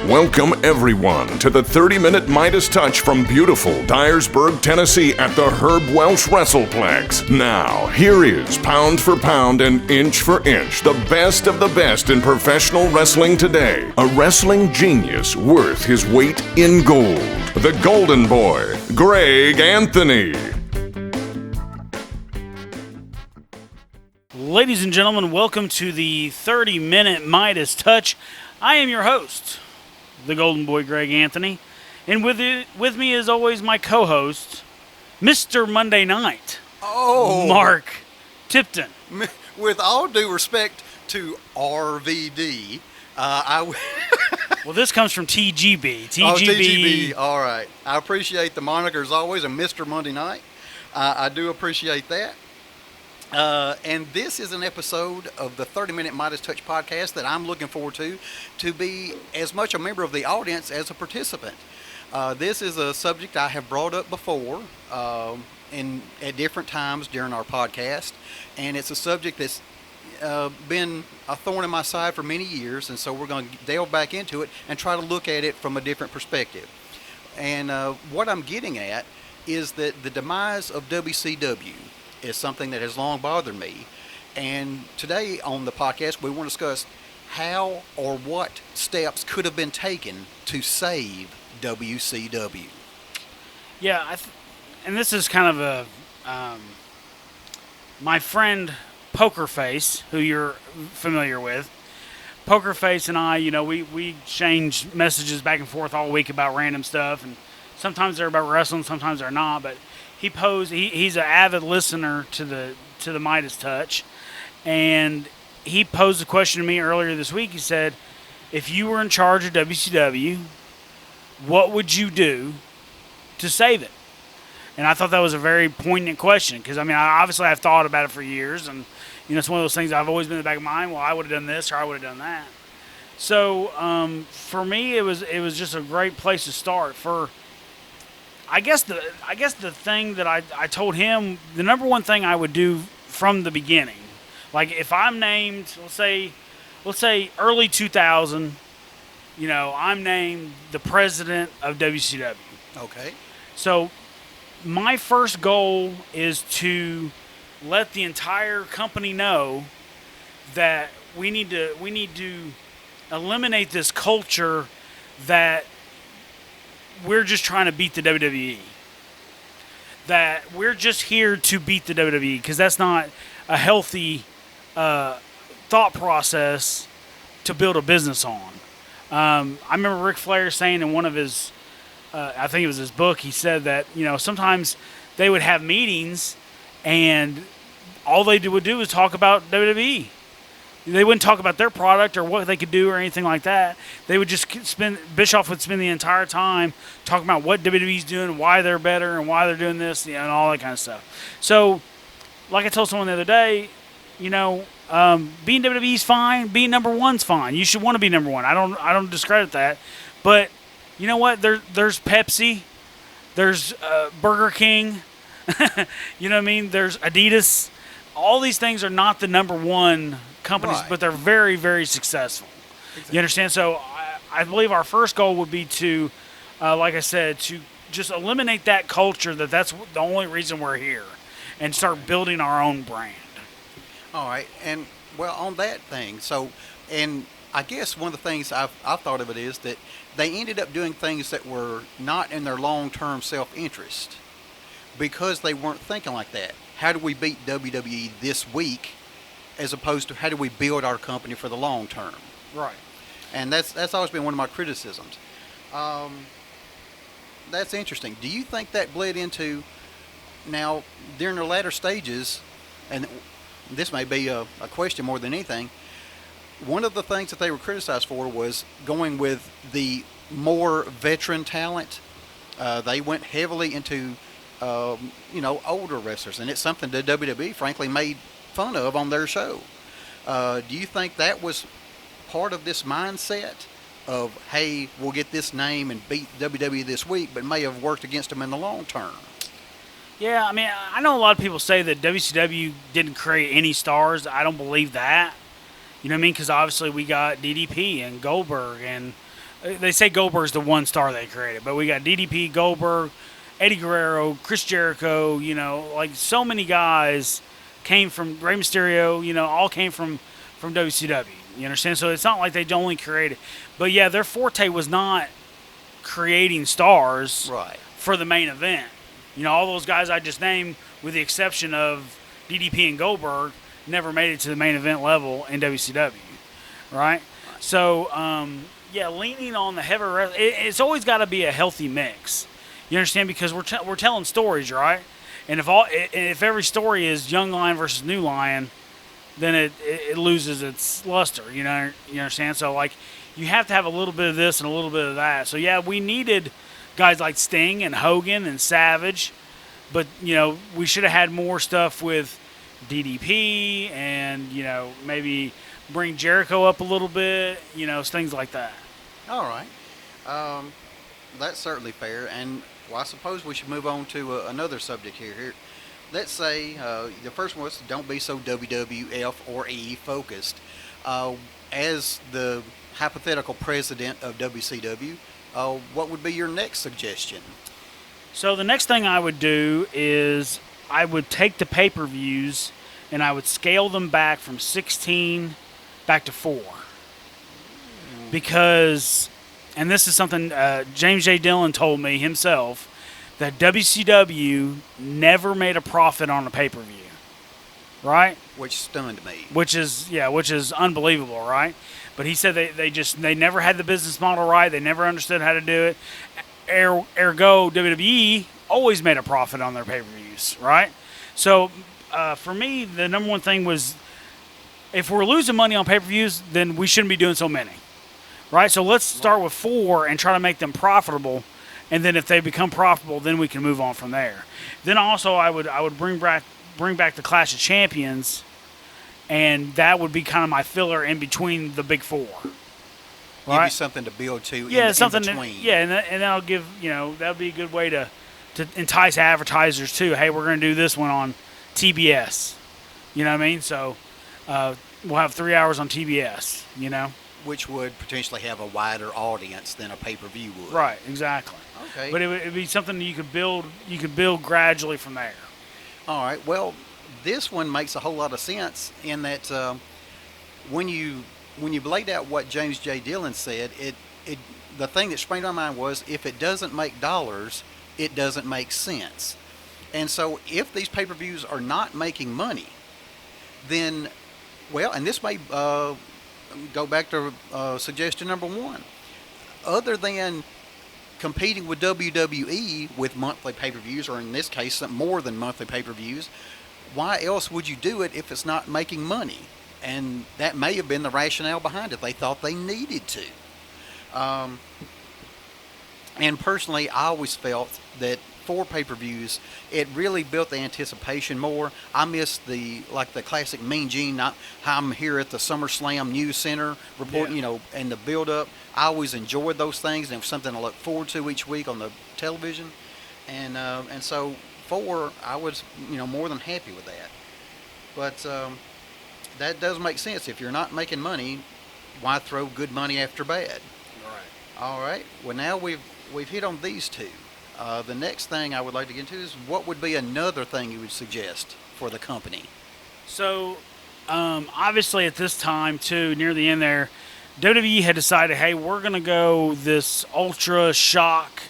Welcome, everyone, to the 30-minute Midas Touch from beautiful Dyersburg, Tennessee at the Herb Welsh WrestlePlex. Now, here is, pound for pound and inch for inch, the best of the best in professional wrestling today. A wrestling genius worth his weight in gold. The Golden Boy, Greg Anthony. Ladies and gentlemen, welcome to the 30-minute Midas Touch. I am your host, the Golden Boy, Greg Anthony, and with me, as always, my co-host, Mr. Monday Night, Mark Tipton. With all due respect to RVD, Well, this comes from TGB. TGB. All right. I appreciate the moniker as always, and Mr. Monday Night. I do appreciate that. And this is an episode of the 30-minute Midas Touch podcast that I'm looking forward to be as much a member of the audience as a participant. This is a subject I have brought up before at different times during our podcast, and it's a subject that's been a thorn in my side for many years, and so we're going to delve back into it and try to look at it from a different perspective. And what I'm getting at is that the demise of WCW is something that has long bothered me. And today on the podcast, we want to discuss how or what steps could have been taken to save WCW. Yeah, and this is kind of my friend Poker Face, who you're familiar with. Poker Face and I, we exchange messages back and forth all week about random stuff, and sometimes they're about wrestling, sometimes they're not, but he's an avid listener to the Midas Touch, and he posed a question to me earlier this week. He said, if you were in charge of WCW, what would you do to save it? And I thought that was a very poignant question, because I've thought about it for years, and it's one of those things I've always been in the back of my mind. Well, I would have done this or I would have done that. So for me, it was just a great place to start. I guess the thing that I told him, the number one thing I would do from the beginning, like if I'm named, let's say early 2000, I'm named the president of WCW. Okay. So my first goal is to let the entire company know that we need to eliminate this culture that we're just trying to beat the WWE. That we're just here to beat the WWE, because that's not a healthy thought process to build a business on. I remember Ric Flair saying in one of his, I think it was his book, he said that, sometimes they would have meetings and all they would do is talk about WWE. They wouldn't talk about their product or what they could do or anything like that. They would just Bischoff would spend the entire time talking about what WWE's doing, why they're better, and why they're doing this, and all that kind of stuff. So, like I told someone the other day, being WWE's fine, being number one's fine. You should want to be number one. I don't discredit that. But you know what? There's Pepsi, there's Burger King, There's Adidas. All these things are not the number one companies, right, but they're very, very successful. Exactly. You understand? So I believe our first goal would be to, like I said, to just eliminate that culture that's the only reason we're here, and start building our own brand. All right. And, well, on that thing, and I guess one of the things I've thought of it is that they ended up doing things that were not in their long-term self-interest because they weren't thinking like that. How do we beat WWE this week, as opposed to how do we build our company for the long term? Right. And that's always been one of my criticisms. That's interesting. Do you think that bled into, now, during the latter stages, and this may be a question more than anything, one of the things that they were criticized for was going with the more veteran talent. They went heavily into older wrestlers, and it's something that WWE frankly made fun of on their show. Do you think that was part of this mindset of, hey, we'll get this name and beat WWE this week, but may have worked against them in the long term? Yeah, I know a lot of people say that WCW didn't create any stars. I don't believe that. You know what I mean? Because obviously we got DDP and Goldberg and they say Goldberg's the one star they created, but we got DDP, Goldberg, Eddie Guerrero, Chris Jericho, like so many guys came from Rey Mysterio, all came from WCW. You understand? So it's not like they only created. But yeah, their forte was not creating stars Right. for the main event. All those guys I just named, with the exception of DDP and Goldberg, never made it to the main event level in WCW. Right? So, leaning on the heavy wrestling, it's always got to be a healthy mix. You understand? Because we're telling stories, right? And if every story is young lion versus new lion, then it loses its luster. You understand? So like, you have to have a little bit of this and a little bit of that. So yeah, we needed guys like Sting and Hogan and Savage, but we should have had more stuff with DDP and maybe bring Jericho up a little bit. Things like that. All right. That's certainly fair. And I suppose we should move on to another subject here. Let's say the first one was don't be so WWF or E focused. As the hypothetical president of WCW, what would be your next suggestion? So the next thing I would do is I would take the pay-per-views and I would scale them back from 16 back to 4. Because, and this is something James J. Dillon told me himself, that WCW never made a profit on a pay-per-view, right? Which stunned me. Which is unbelievable, right? But he said they never had the business model right. They never understood how to do it. Ergo, WWE always made a profit on their pay-per-views, right? So for me, the number one thing was, if we're losing money on pay-per-views, then we shouldn't be doing so many, right? So let's start with 4 and try to make them profitable. And then if they become profitable, then we can move on from there. Then also I would bring back the Clash of Champions, and that would be kind of my filler in between the big 4. Give you something to build to in between. And that'll give, that'll be a good way to entice advertisers too. Hey, we're going to do this one on TBS. You know what I mean? So we'll have 3 hours on TBS, Which would potentially have a wider audience than a pay-per-view would. Right, exactly. Okay. But it'd be something that you could build gradually from there. All right. Well, this one makes a whole lot of sense in that when you laid out what James J. Dillon said, the thing that sprang to my mind was, if it doesn't make dollars, it doesn't make sense. And so if these pay-per-views are not making money, then, and this may go back to suggestion number 1. Other than competing with WWE with monthly pay-per-views, or in this case, more than monthly pay-per-views, why else would you do it if it's not making money? And that may have been the rationale behind it. They thought they needed to. And personally, I always felt that for pay-per-views, it really built the anticipation more. I miss the classic Mean Gene. How I'm here at the SummerSlam News Center reporting, and the build-up. I always enjoyed those things, and it was something I look forward to each week on the television. And so 4, I was more than happy with that. But that does make sense. If you're not making money, why throw good money after bad? Right. All right. Well, now we've hit on these 2. The next thing I would like to get into is, what would be another thing you would suggest for the company? So, obviously at this time, too, near the end there, WWE had decided, hey, we're going to go this ultra shock,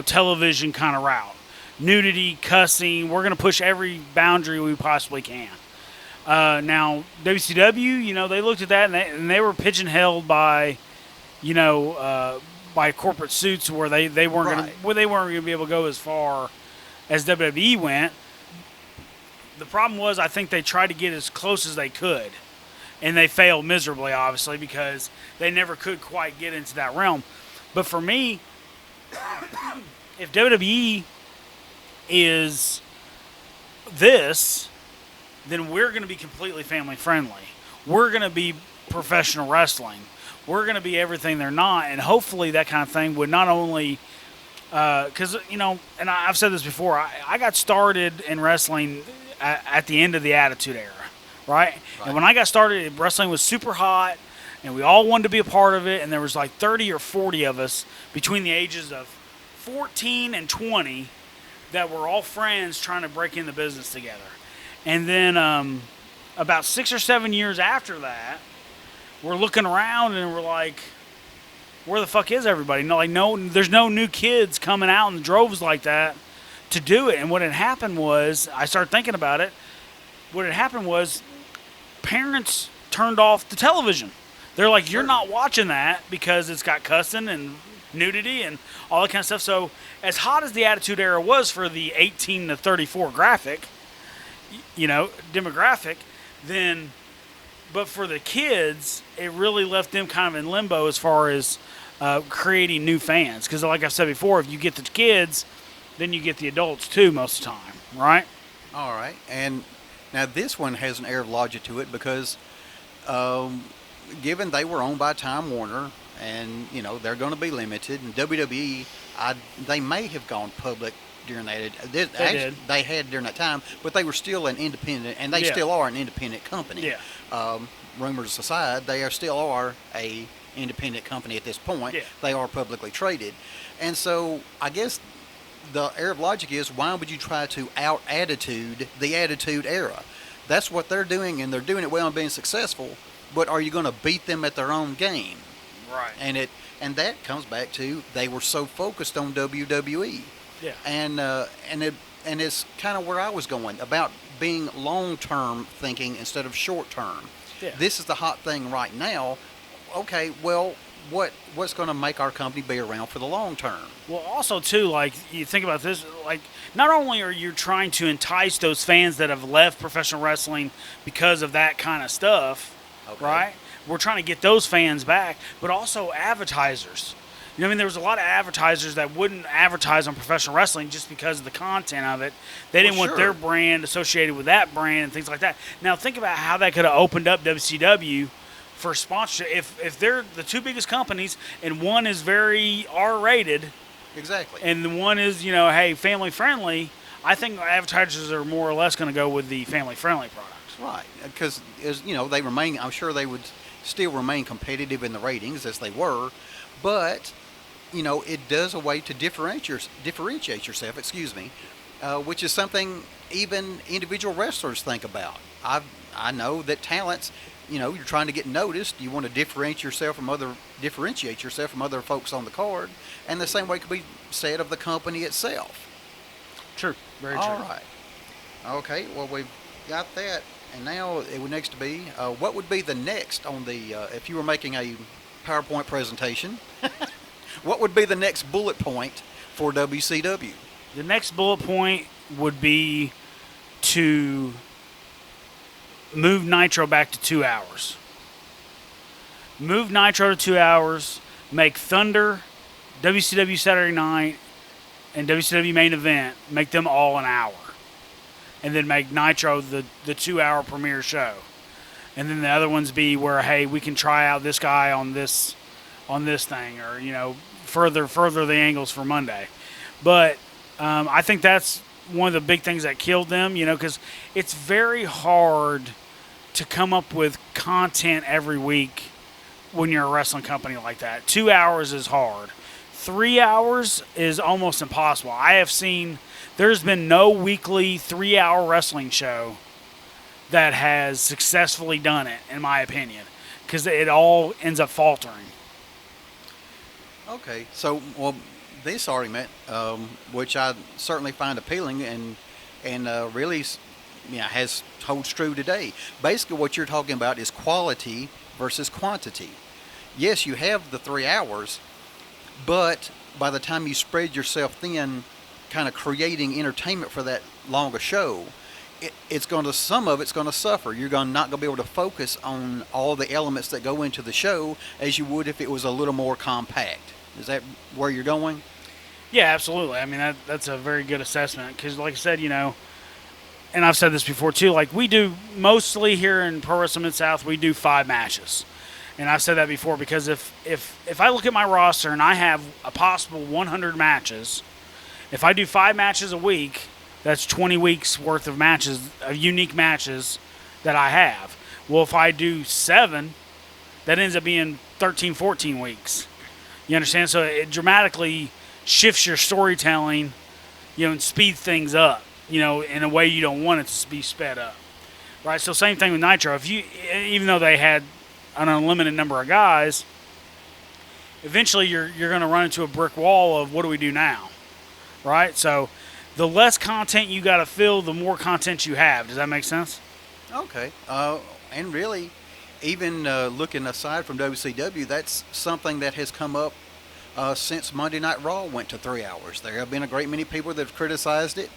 television kind of route. Nudity, cussing, we're going to push every boundary we possibly can. Now, WCW, they looked at that and they were pigeon-held by, by corporate suits where they weren't going to be able to go as far as WWE went. The problem was, I think they tried to get as close as they could, and they failed miserably, obviously, because they never could quite get into that realm. But for me, if WWE is this, then we're going to be completely family friendly. We're going to be professional wrestling. We're going to be everything they're not, and hopefully that kind of thing would not only, because, and I've said this before, I got started in wrestling at the end of the Attitude Era, right? And when I got started, wrestling was super hot. and we all wanted to be a part of it. And there was like 30 or 40 of us between the ages of 14 and 20 that were all friends trying to break in the business together. And then about 6 or 7 years after that, we're looking around and we're like, where the fuck is everybody? There's no new kids coming out in droves like that to do it. And what had happened was, I started thinking about it. What had happened was, parents turned off the television. They're like, you're not watching that because it's got cussing and nudity and all that kind of stuff. So as hot as the Attitude Era was for the 18 to 34 demographic, then, but for the kids, it really left them kind of in limbo as far as creating new fans. Because like I said before, if you get the kids, then you get the adults too most of the time, right? All right. And now this one has an air of logic to it because given they were owned by Time Warner and, they're going to be limited, and WWE, they may have gone public during that. They had during that time, but they were still an independent, and they still are an independent company. Yeah. Rumors aside, they still are a independent company at this point. Yeah. They are publicly traded. And so I guess the air of logic is, why would you try to out-attitude the Attitude Era? That's what they're doing, and they're doing it well and being successful, but are you going to beat them at their own game? Right. And that comes back to, they were so focused on WWE. Yeah. And it's kind of where I was going, about being long-term thinking instead of short-term. Yeah. This is the hot thing right now. Okay, well, what's going to make our company be around for the long term? Well, also too, like, you think about this, like, not only are you trying to entice those fans that have left professional wrestling because of that kind of stuff, Okay. right? We're trying to get those fans back, but also advertisers. You know what I mean? There was a lot of advertisers that wouldn't advertise on professional wrestling just because of the content of it. They didn't want their brand associated with that brand and things like that. Now, think about how that could have opened up WCW for sponsorship. If they're the two biggest companies and one is very R-rated, Exactly, and the one is, hey, family-friendly, I think advertisers are more or less going to go with the family-friendly products. right? Because they remain. I'm sure they would still remain competitive in the ratings as they were, but it does a way to differentiate yourself. Excuse me, which is something even individual wrestlers think about. I know that talents. You're trying to get noticed. You want to differentiate yourself from other folks on the card, and the same way could be said of the company itself. True. Very true. All right. Okay. Well, we've got that, and now it would next be what would be the next on the if you were making a PowerPoint presentation, what would be the next bullet point for WCW? The next bullet point would be to move Nitro back to 2 hours. Move Nitro to 2 hours, make Thunder, WCW Saturday Night, and WCW Main Event, make them all an hour. And then make Nitro the 2 hour premiere show. And then the other ones be where, hey, we can try out this guy on this thing, or, further the angles for Monday. But I think that's one of the big things that killed them, because it's very hard to come up with content every week when you're a wrestling company like that. 2 hours is hard. 3 hours is almost impossible. I have seen, there's been no weekly 3 hour wrestling show that has successfully done it, in my opinion, because it all ends up faltering. Okay, so this argument, which I certainly find appealing and really holds true today. Basically, what you're talking about is quality versus quantity. Yes, you have the 3 hours, but by the time you spread yourself thin, kind of creating entertainment for that longer show, some of it's going to suffer. You're not going to be able to focus on all the elements that go into the show as you would if it was a little more compact. Is that where you're going? Yeah, absolutely. I mean, that's a very good assessment because, like I said, and I've said this before too, like we do mostly here in Pro Wrestling Mid-South, we do 5 matches. And I've said that before because if I look at my roster and I have a possible 100 matches, if I do 5 matches a week, that's 20 weeks worth of matches, of unique matches that I have. Well, if I do 7, that ends up being 13, 14 weeks. You understand? So it dramatically shifts your storytelling, and speed things up, in a way you don't want it to be sped up. Right? So same thing with Nitro. Even though they had an unlimited number of guys, eventually you're going to run into a brick wall of what do we do now? Right? So the less content you got to fill, the more content you have. Does that make sense? Okay. And really, even looking aside from WCW, that's something that has come up since Monday Night Raw went to 3 hours. There have been a great many people that have criticized it.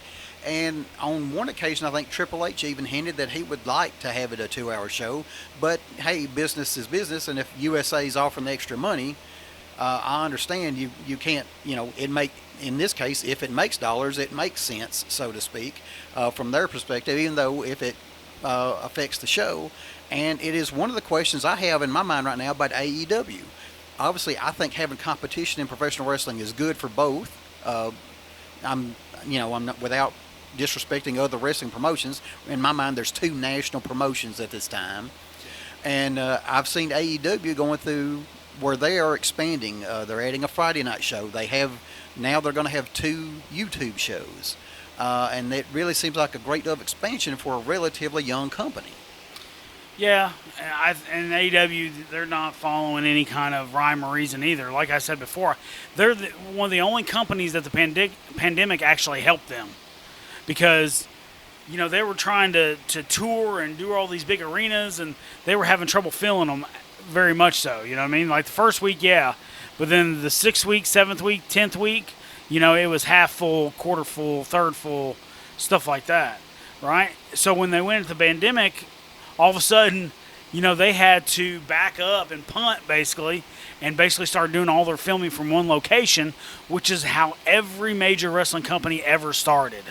And on one occasion, I think Triple H even hinted that he would like to have it a 2-hour show. But, hey, business is business. And if USA is offering the extra money, I understand you can't, in this case, if it makes dollars, it makes sense, so to speak, from their perspective, even though if it affects the show. And it is one of the questions I have in my mind right now about AEW. Obviously, I think having competition in professional wrestling is good for both. I'm not, without disrespecting other wrestling promotions. In my mind, there's 2 national promotions at this time, and I've seen AEW going through where they are expanding. They're adding a Friday night show. They're going to have 2 YouTube shows, and it really seems like a great deal of expansion for a relatively young company. Yeah, and AEW, they're not following any kind of rhyme or reason either. Like I said before, they're one of the only companies that the pandemic actually helped them, because they were trying to tour and do all these big arenas, and they were having trouble filling them, very much so. You know what I mean? Like the first week, yeah, but then the 6th week, 7th week, 10th week, it was half full, quarter full, third full, stuff like that, right? So when they went into the pandemic, all of a sudden, they had to back up and punt, basically, and start doing all their filming from one location, which is how every major wrestling company ever started.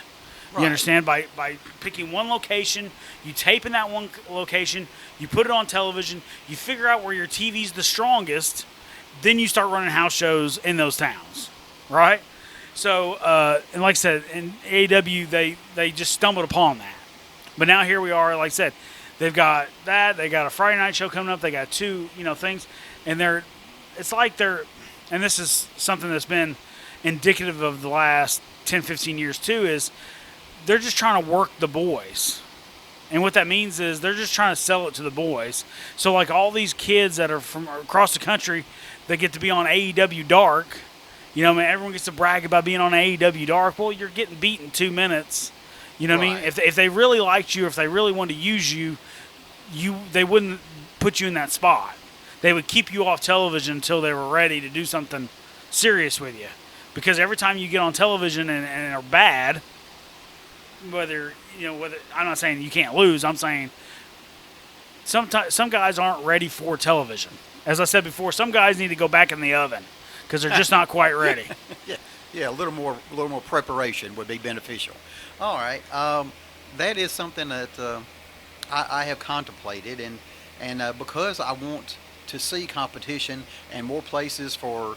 Right. You understand? By picking one location, you tape in that one location, you put it on television, you figure out where your TV's the strongest, then you start running house shows in those towns, right? So, and like I said, in AEW, they just stumbled upon that. But now here we are, like I said, they've got that. They got a Friday night show coming up. They got 2, things, and it's like and this is something that's been indicative of the last 10, 15 years too, is they're just trying to work the boys. And what that means is they're just trying to sell it to the boys. So like all these kids that are from across the country that get to be on AEW Dark, everyone gets to brag about being on AEW Dark. Well, you're getting beat in 2 minutes. You know what I mean? If they really liked you, if they really wanted to use you, they wouldn't put you in that spot. They would keep you off television until they were ready to do something serious with you. Because every time you get on television and are bad, whether I'm not saying you can't lose, I'm saying some guys aren't ready for television. As I said before, some guys need to go back in the oven because they're just not quite ready. Yeah, a little more preparation would be beneficial. All right, that is something that I have contemplated, and because I want to see competition and more places for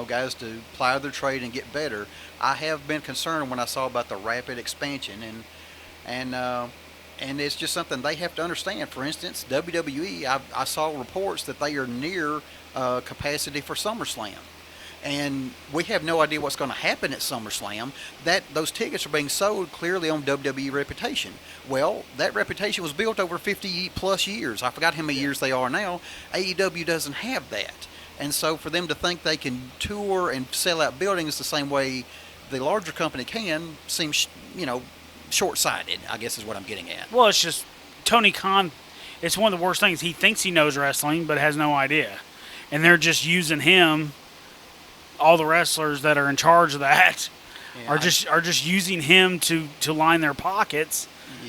guys to ply their trade and get better, I have been concerned when I saw about the rapid expansion, and it's just something they have to understand. For instance, WWE, I saw reports that they are near capacity for SummerSlam. And we have no idea what's going to happen at SummerSlam. Those tickets are being sold clearly on WWE reputation. Well, that reputation was built over 50-plus years. I forgot how many years they are now. AEW doesn't have that. And so for them to think they can tour and sell out buildings the same way the larger company can seems, short-sighted, I guess is what I'm getting at. Well, it's just Tony Khan, it's one of the worst things. He thinks he knows wrestling, but has no idea. And they're just using him. All the wrestlers that are in charge of that are just using him to line their pockets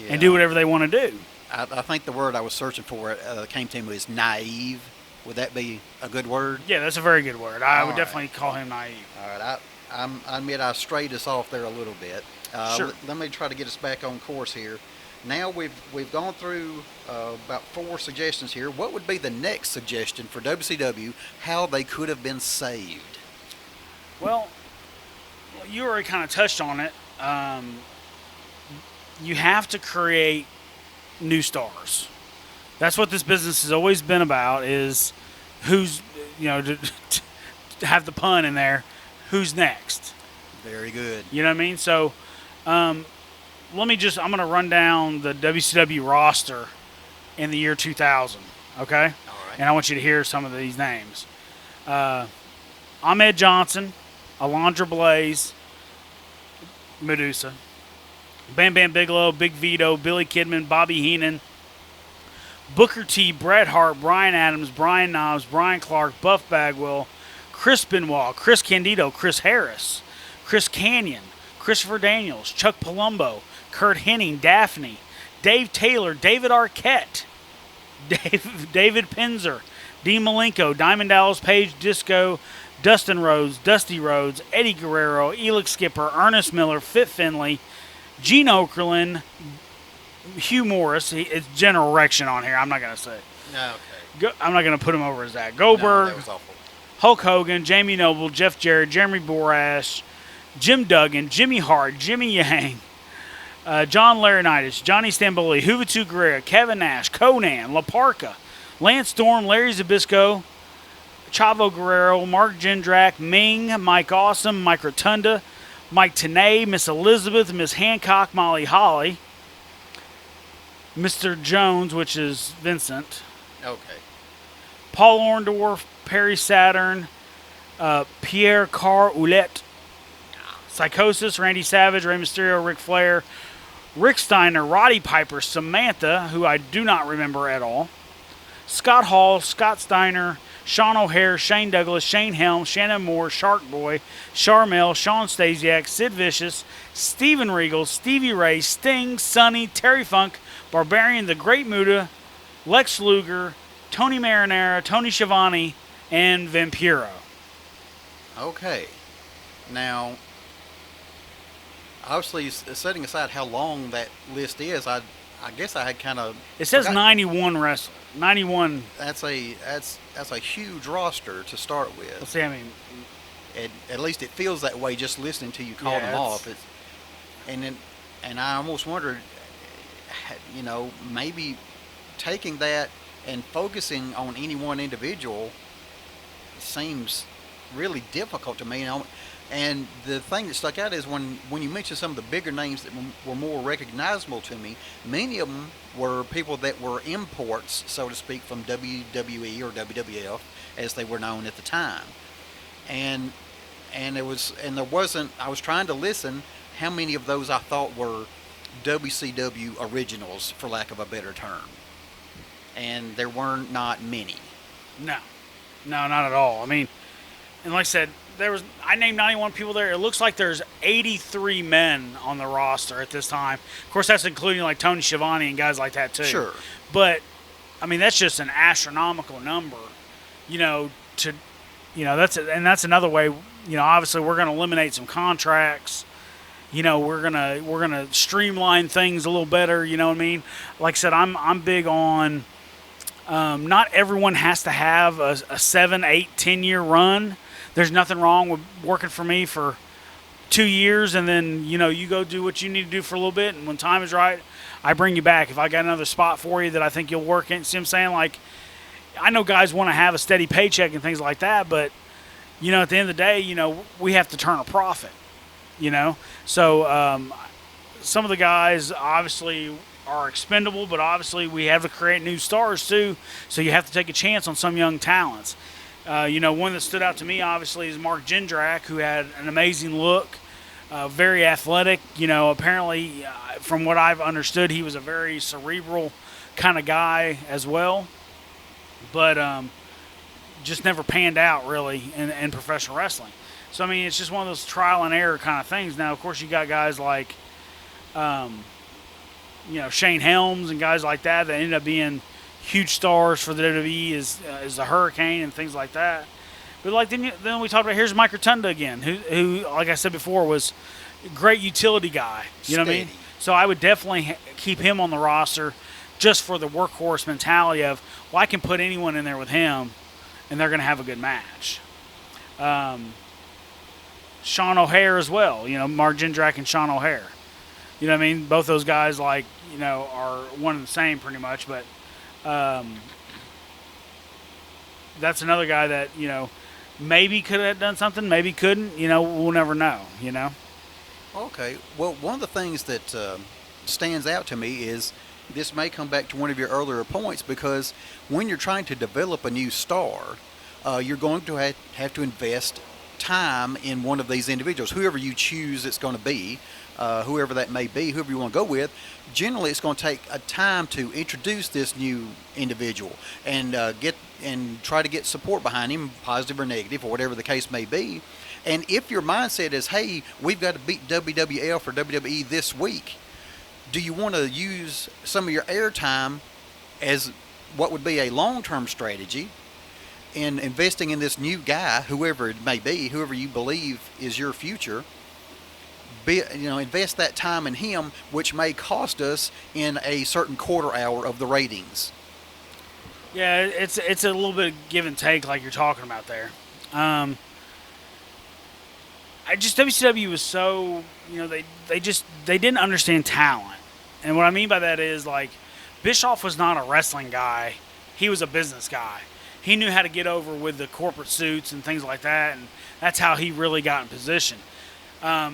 and do whatever they want to do. I think the word I was searching for came to me is naive. Would that be a good word? Yeah, that's a very good word. I would definitely call him naive. All right. I admit I strayed us off there a little bit. Sure. Let me try to get us back on course here. Now we've gone through about 4 suggestions here. What would be the next suggestion for WCW, how they could have been saved? Well, you already kind of touched on it. You have to create new stars. That's what this business has always been about, is who's, to have the pun in there, who's next? Very good. You know what I mean? So, I'm going to run down the WCW roster in the year 2000, okay? All right. And I want you to hear some of these names. Ahmed Johnson, Alondra Blaze, Medusa, Bam Bam Bigelow, Big Vito, Billy Kidman, Bobby Heenan, Booker T, Bret Hart, Brian Adams, Brian Knobbs, Brian Clark, Buff Bagwell, Chris Benoit, Chris Candido, Chris Harris, Chris Canyon, Christopher Daniels, Chuck Palumbo, Kurt Hennig, Daphne, Dave Taylor, David Arquette, David Pinzer, Dean Malenko, Diamond Dallas Page, Disco, Dustin Rhodes, Dusty Rhodes, Eddie Guerrero, Elix Skipper, Ernest Miller, Fit Finley, Gene Okerlund, Hugh Morris. It's general erection on here. I'm not going to say it. Okay. I'm not going to put him over as that. Goldberg, that was awful. Hulk Hogan, Jamie Noble, Jeff Jarrett, Jeremy Borash, Jim Duggan, Jimmy Hart, Jimmy Yang, John Laurinaitis, Johnny Stamboli, Juventud Guerrera, Kevin Nash, Conan, La Parka, Lance Storm, Larry Zbyszko, Chavo Guerrero, Mark Jindrak, Ming, Mike Awesome, Mike Rotunda, Mike Tenay, Miss Elizabeth, Miss Hancock, Molly Holly, Mr. Jones, which is Vincent, Okay. Paul Orndorff, Perry Saturn, Pierre Car Ouellette, Psychosis, Randy Savage, Rey Mysterio, Ric Flair, Rick Steiner, Roddy Piper, Samantha, who I do not remember at all, Scott Hall, Scott Steiner, Sean O'Hare, Shane Douglas, Shane Helm, Shannon Moore, Shark Boy, Charmel, Sean Stasiak, Sid Vicious, Steven Regal, Stevie Ray, Sting, Sonny, Terry Funk, Barbarian, The Great Muta, Lex Luger, Tony Marinara, Tony Schiavone, and Vampiro. Okay. Now, obviously, setting aside how long that list is, I guess I had kind of. It says 91 wrestlers. 91. That's a huge roster to start with. Let's see. I mean, At least it feels that way just listening to you call them off. And I almost wondered, maybe taking that and focusing on any one individual seems really difficult to me. And the thing that stuck out is when you mentioned some of the bigger names that were more recognizable to me, many of them were people that were imports, so to speak, from WWE or WWF, as they were known at the time. And there wasn't. I was trying to listen how many of those I thought were WCW originals, for lack of a better term. And there were not many. No, not at all. I mean, and like I said, I named 91 people there. It looks like there's 83 men on the roster at this time. Of course, that's including like Tony Schiavone and guys like that too. Sure. But I mean, that's just an astronomical number. That's another way. Obviously, we're going to eliminate some contracts. We're gonna streamline things a little better. You know what I mean? Like I said, I'm big on. Not everyone has to have a 7, 8, 10-year run. There's nothing wrong with working for me for 2 years, and then you go do what you need to do for a little bit, and when time is right, I bring you back. If I got another spot for you that I think you'll work in, see what I'm saying? Like, I know guys want to have a steady paycheck and things like that, but at the end of the day, we have to turn a profit. So some of the guys obviously are expendable, but obviously we have to create new stars too. So you have to take a chance on some young talents. One that stood out to me, obviously, is Mark Jindrak, who had an amazing look, very athletic. Apparently, from what I've understood, he was a very cerebral kind of guy as well. But just never panned out, really, in professional wrestling. So, I mean, it's just one of those trial and error kind of things. Now, of course, you got guys like, Shane Helms and guys like that ended up being huge stars for the WWE as the Hurricane and things like that. But then we talked about, here's Mike Rotunda again, who like I said before, was a great utility guy. You know what I mean? So I would definitely keep him on the roster just for the workhorse mentality of, I can put anyone in there with him and they're going to have a good match. Sean O'Hare as well, Mark Jindrak and Sean O'Hare. You know what I mean? Both those guys are one and the same pretty much, but that's another guy that, maybe could have done something, maybe couldn't. We'll never know. Okay. Well, one of the things that stands out to me is this may come back to one of your earlier points, because when you're trying to develop a new star, you're going to have to invest time in one of these individuals, whoever you choose it's going to be, whoever that may be, whoever you want to go with. Generally, it's going to take a time to introduce this new individual and try to get support behind him, positive or negative, or whatever the case may be. And if your mindset is, hey, we've got to beat WWF or WWE this week, do you want to use some of your airtime as what would be a long-term strategy in investing in this new guy, whoever it may be, whoever you believe is your future? Invest that time in him, which may cost us in a certain quarter hour of the ratings. Yeah, it's a little bit of give and take, like you're talking about there. WCW was so, they didn't understand talent. And what I mean by that is, like, Bischoff was not a wrestling guy. He was a business guy. He knew how to get over with the corporate suits and things like that, and that's how he really got in position.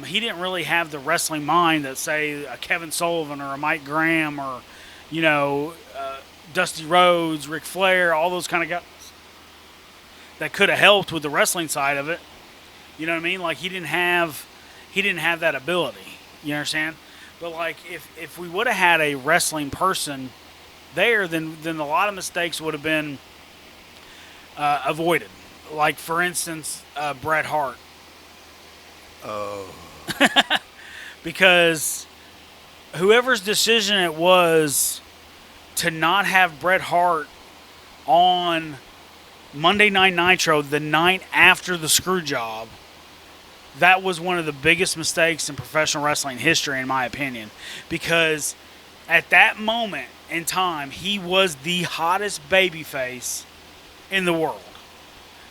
He didn't really have the wrestling mind that, say, a Kevin Sullivan or a Mike Graham or, Dusty Rhodes, Ric Flair, all those kind of guys that could have helped with the wrestling side of it. You know what I mean? Like, he didn't have that ability. You understand? But, like, if we would have had a wrestling person there, then a lot of mistakes would have been avoided. Like, for instance, Bret Hart. Oh. Because whoever's decision it was to not have Bret Hart on Monday Night Nitro the night after the screw job, that was one of the biggest mistakes in professional wrestling history, in my opinion. Because at that moment in time, he was the hottest babyface in the world.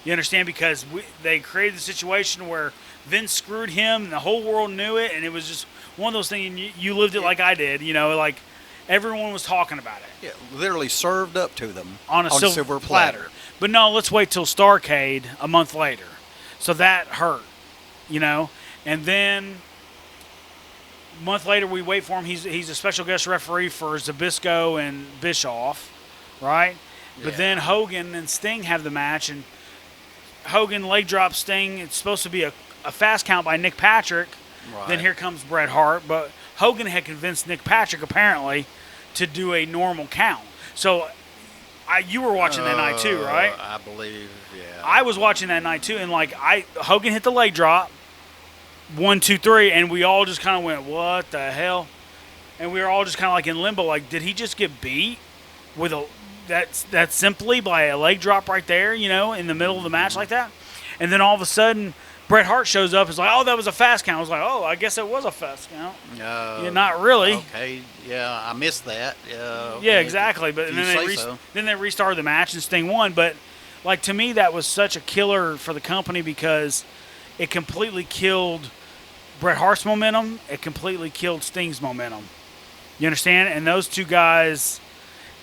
You understand? Because they created the situation where Vince screwed him, and the whole world knew it, and it was just one of those things, and you lived it like I did, like everyone was talking about it. Yeah, literally served up to them on a silver platter. But no, let's wait till Starrcade a month later. So that hurt, And then a month later, we wait for him. He's a special guest referee for Zbyszko and Bischoff, right? Yeah. But then Hogan and Sting have the match, and Hogan leg drops Sting. It's supposed to be a fast count by Nick Patrick. Right. Then here comes Bret Hart. But Hogan had convinced Nick Patrick, apparently, to do a normal count. So you were watching that night too, right? I believe, yeah. I was watching that night too, and Hogan hit the leg drop, 1, 2, 3, and we all just kind of went, "What the hell?" And we were all just kind of like in limbo, like, did he just get beat with that simply by a leg drop right there, in the middle of the match like that? And then all of a sudden, Bret Hart shows up. It's like, oh, that was a fast count. I was like, oh, I guess it was a fast count. Yeah, not really. Okay, yeah, I missed that. Okay. Yeah, exactly. But then they restarted the match and Sting won. But, like, to me, that was such a killer for the company because it completely killed Bret Hart's momentum. It completely killed Sting's momentum. You understand? And those two guys,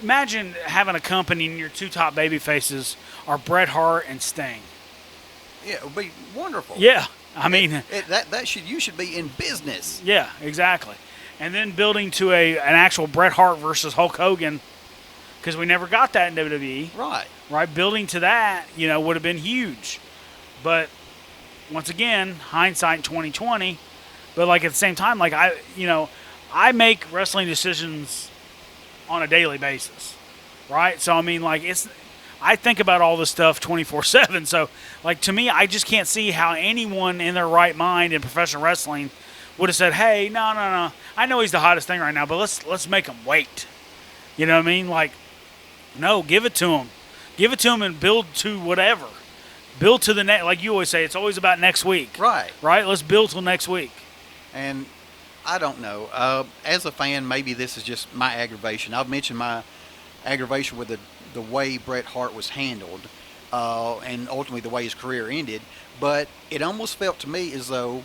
imagine having a company and your two top baby faces are Bret Hart and Sting. Yeah, it would be wonderful. Yeah, I mean you should be in business. Yeah, exactly. And then building to an actual Bret Hart versus Hulk Hogan, because we never got that in WWE. Right. Building to that, would have been huge. But once again, hindsight 2020. But like at the same time, like I make wrestling decisions on a daily basis, right? So I mean, like I think about all this stuff 24/7. So, like, to me, I just can't see how anyone in their right mind in professional wrestling would have said, "Hey, no. I know he's the hottest thing right now, but let's make him wait." You know what I mean? Like, no, give it to him. Give it to him and build to whatever. Build to the next. Like you always say, it's always about next week. Right. Right. Let's build till next week. And I don't know. As a fan, maybe this is just my aggravation. I've mentioned my aggravation with the way Bret Hart was handled, and ultimately the way his career ended. But it almost felt to me as though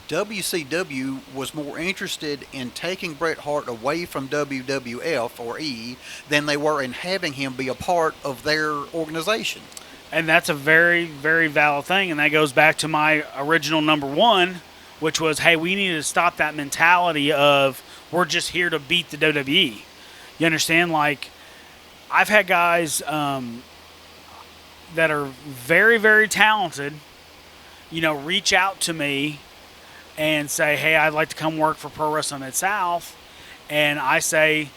WCW was more interested in taking Bret Hart away from WWF or E than they were in having him be a part of their organization. And that's a very, very valid thing. And that goes back to my original number one, which was, hey, we need to stop that mentality of we're just here to beat the WWE. You understand? Like, I've had guys that are very, very talented, reach out to me and say, hey, I'd like to come work for Pro Wrestling Mid-South. And I say,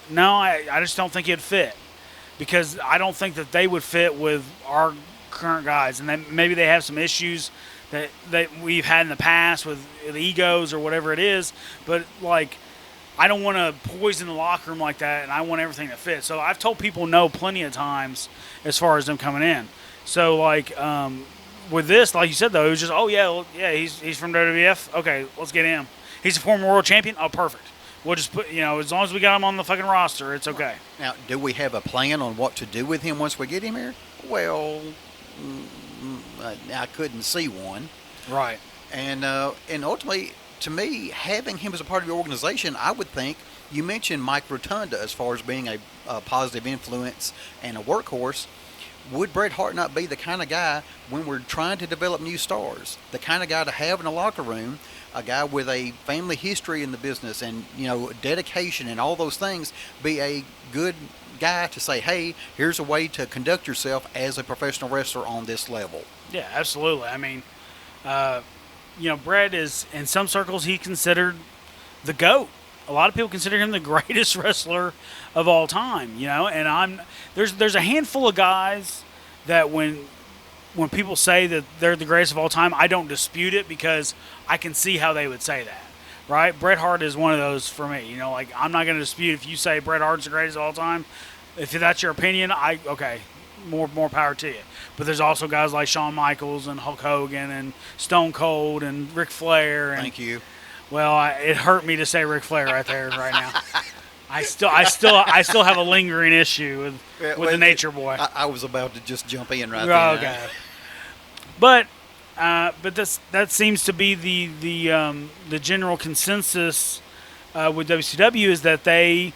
no, I just don't think it'd fit. Because I don't think that they would fit with our current guys. And then maybe they have some issues that we've had in the past with egos or whatever it is. But, like, I don't want to poison the locker room like that, and I want everything to fit. So I've told people no plenty of times as far as them coming in. So, like, with this, like you said, though, it was just, he's from WWF. Okay, let's get him. He's a former world champion. Oh, perfect. We'll just put, as long as we got him on the fucking roster, it's okay. Now, do we have a plan on what to do with him once we get him here? Well, I couldn't see one. Right. And ultimately, to me, having him as a part of your organization, I would think, you mentioned Mike Rotunda as far as being a positive influence and a workhorse. Would Bret Hart not be the kind of guy, when we're trying to develop new stars, the kind of guy to have in a locker room, a guy with a family history in the business and, dedication and all those things, be a good guy to say, hey, here's a way to conduct yourself as a professional wrestler on this level? Yeah, absolutely. I mean, Bret is, in some circles, he's considered the GOAT. A lot of people consider him the greatest wrestler of all time, and there's a handful of guys that when people say that they're the greatest of all time, I don't dispute it because I can see how they would say that, right? Bret Hart is one of those for me, like I'm not going to dispute if you say Bret Hart's the greatest of all time. If that's your opinion, more power to you. But there's also guys like Shawn Michaels and Hulk Hogan and Stone Cold and Ric Flair. Thank you. Well, it hurt me to say Ric Flair right now. I still have a lingering issue with the Nature Boy. I was about to just jump in right there. Okay. But that seems to be the general consensus with WCW is that they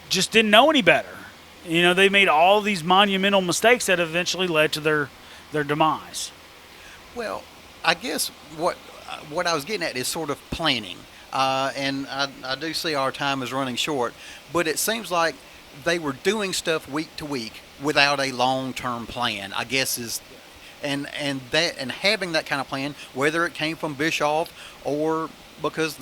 just didn't know any better. They made all these monumental mistakes that eventually led to their demise. Well, I guess what I was getting at is sort of planning. And I do see our time is running short, but it seems like they were doing stuff week to week without a long-term plan, I guess and having that kind of plan, whether it came from Bischoff or because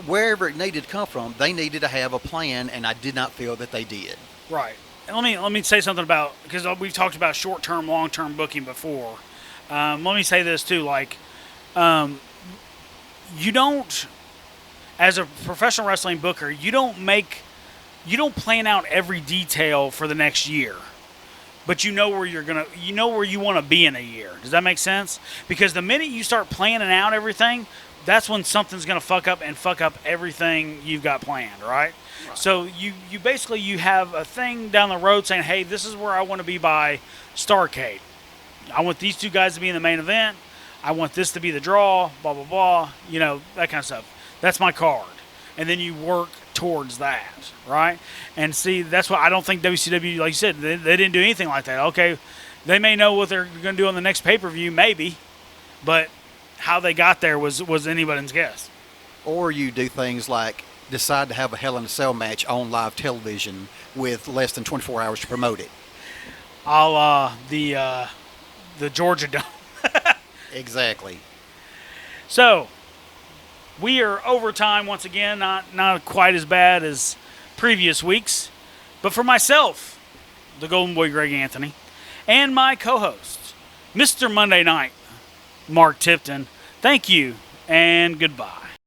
wherever it needed to come from, they needed to have a plan, and I did not feel that they did. Right. And let me say something about, because we've talked about short-term, long-term booking before. Let me say this too, like, you don't, as a professional wrestling booker, you don't plan out every detail for the next year, but you know where you want to be in a year. Does that make sense? Because the minute you start planning out everything, that's when something's going to fuck up everything you've got planned, right? So you basically have a thing down the road saying, hey, this is where I want to be by Starrcade. I want these two guys to be in the main event. I want this to be the draw, blah, blah, blah, that kind of stuff. That's my card. And then you work towards that, right? And see, that's why I don't think WCW, like you said, they didn't do anything like that. Okay, they may know what they're going to do on the next pay-per-view, maybe, but how they got there was anybody's guess. Or you do things like decide to have a Hell in a Cell match on live television with less than 24 hours to promote it. A la the Georgia Dome. Exactly. So, we are overtime once again, not quite as bad as previous weeks. But for myself, the Golden Boy Greg Anthony, and my co-host, Mr. Monday Night, Mark Tipton, thank you and goodbye.